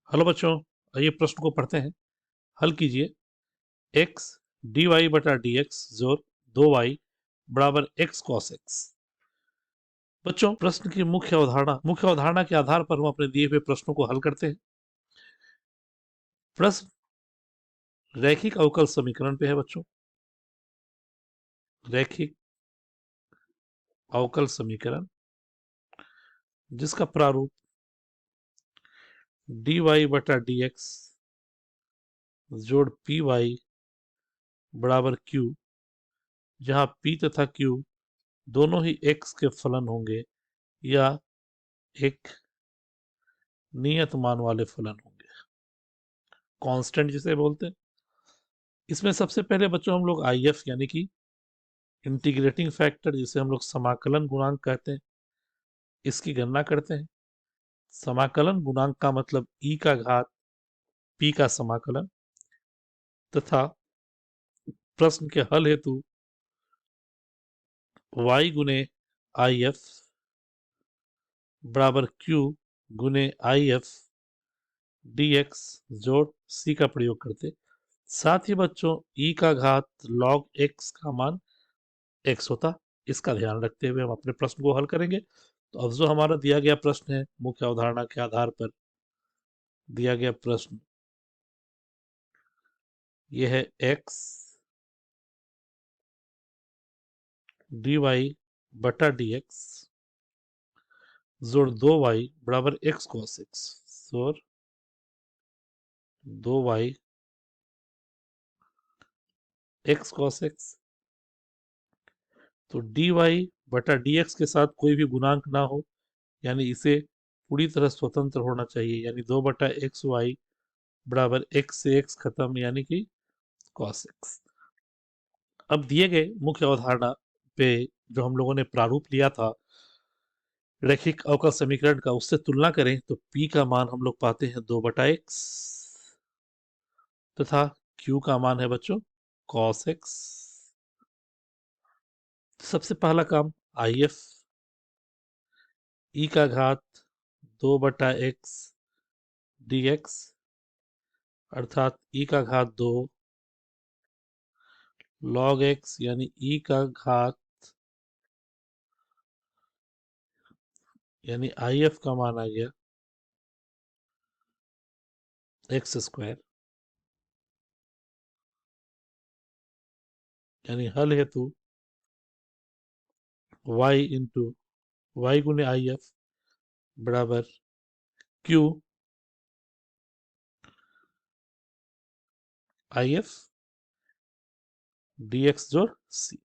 Hello बच्चों, आइए प्रश्न को पढ़ते हैं। हल कीजिए। x dy बटा डी एक्स जोर 2y बराबर x cos x। बच्चों, प्रश्न की मुख्य अवधारणा के आधार पर हम अपने दिए हुए प्रश्नों को हल करते हैं। प्रश्न रैखिक अवकल समीकरण पे है बच्चों। रैखिक अवकल समीकरण जिसका प्रारूप dy बटा डी एक्स जोड़ पी वाई बराबर q, जहां p तथा q दोनों ही x के फलन होंगे या एक नियत मान वाले फलन होंगे, कांस्टेंट जिसे बोलते हैं। इसमें सबसे पहले बच्चों हम लोग आई एफ यानी कि इंटीग्रेटिंग फैक्टर, जिसे हम लोग समाकलन गुणांक कहते हैं, इसकी गणना करते हैं। समाकलन गुणांक का मतलब ई का घात पी का समाकलन तथा प्रश्न के हल हेतु y गुने आई एफ बराबर q गुने आई एफ डी एक्स जोड़ c का प्रयोग करते। साथ ही बच्चों e का घात log x का मान x होता, इसका ध्यान रखते हुए हम अपने प्रश्न को हल करेंगे। तो अब जो हमारा दिया गया प्रश्न है, मुख्य अवधारणा के आधार पर दिया गया प्रश्न, यह है x dy बटा डी एक्स जोड़ 2y बराबर x cos x जोड़ 2y x cos x। तो dy बटा dx के साथ कोई भी गुणांक ना हो, यानी इसे पूरी तरह स्वतंत्र होना चाहिए, यानी 2 बटा एक्स वाई बराबर x से x खत्म, यानी कि cos x। अब दिए गए मुख्य अवधारणा पे जो हम लोगों ने प्रारूप लिया था रैखिक अवकल समीकरण का, उससे तुलना करें तो p का मान हम लोग पाते हैं 2 बटा एक्स तथा q का मान है बच्चों cos x। सबसे पहला काम आई एफ ई का घात 2 बटा एक्स डी एक्स अर्थात ई का घात 2 log x यानी ई का घात यानी आई एफ का मान आ गया एक्स स्क्वायर, यानी हल हेतु y इंटू वाई गुने आई एफ बराबर q I F D x जोड़ c।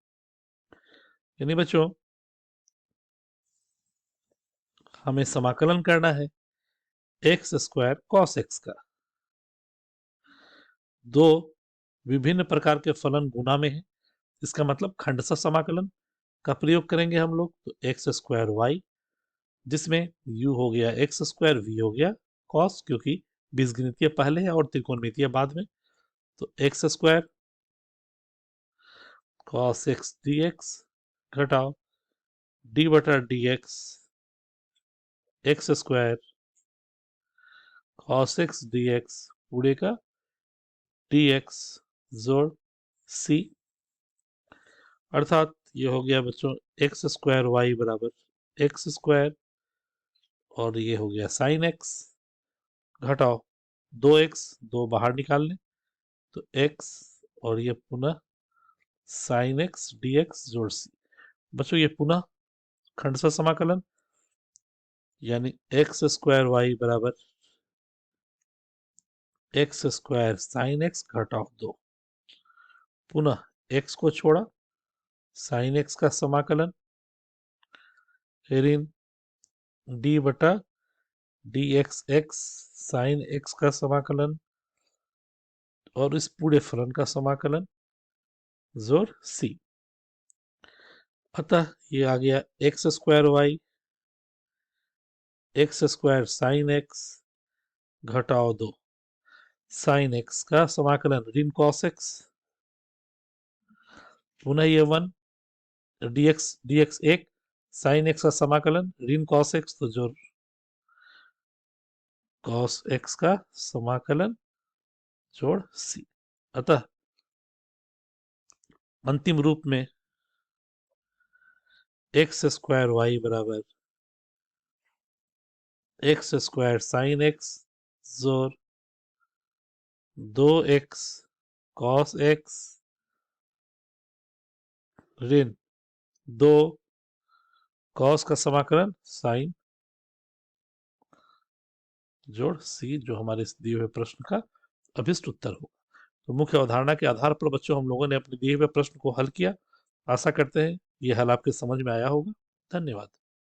यानी बच्चों हमें समाकलन करना है एक्स स्क्वायर कॉस एक्स का। दो विभिन्न प्रकार के फलन गुना में है, इसका मतलब खंडशः समाकलन का प्रयोग करेंगे हम लोग। तो एक्स स्क्वायर वाई, जिसमें u हो गया एक्स स्क्वायर, v हो गया कॉस, क्योंकि बीजगणितीय पहले है और त्रिकोणमितीय बाद में। तो x square cos x D x घटाओ डी बटा D x x square cos x D x पूरे का डी एक्स जोड़ सी। अर्थात ये हो गया बच्चों एक्स स्क्वायर वाई बराबर एक्स स्क्वायर और ये हो गया साइन एक्स घटाओ 2x, 2 बाहर निकाल लें तो x और ये पुनः साइन एक्स डी एक्स जोड़ सी। बच्चों ये पुनः खंडशः समाकलन, यानी एक्स स्क्वायर वाई बराबर एक्स स्क्वायर साइन एक्स घटाओ 2, पुनः x को छोड़ा साइन एक्स का समाकलन ऋण डी बटा D x x sine x का समाकलन और इस पूरे फलन का समाकलन जोड़ सी। अतः ये आ गया x square y x square sine x घटाओ 2 साइन एक्स का समाकलन ऋण कॉस एक्स, पुनः ये 1 dx 1 साइन एक्स का समाकलन ऋण कॉस एक्स, तो जो कॉस एक्स का समाकलन जोड़ सी। अतः अंतिम रूप में एक्स स्क्वायर वाई बराबर एक्स स्क्वायर साइन एक्स जोड़ 2x कॉस एक्स ऋण 2 कॉस का समाकलन साइन जोड़ सी, जो हमारे इस दिए हुए प्रश्न का अभिष्ट उत्तर होगा। तो मुख्य अवधारणा के आधार पर बच्चों हम लोगों ने अपने दिए हुए प्रश्न को हल किया। आशा करते हैं ये हल आपके समझ में आया होगा। धन्यवाद।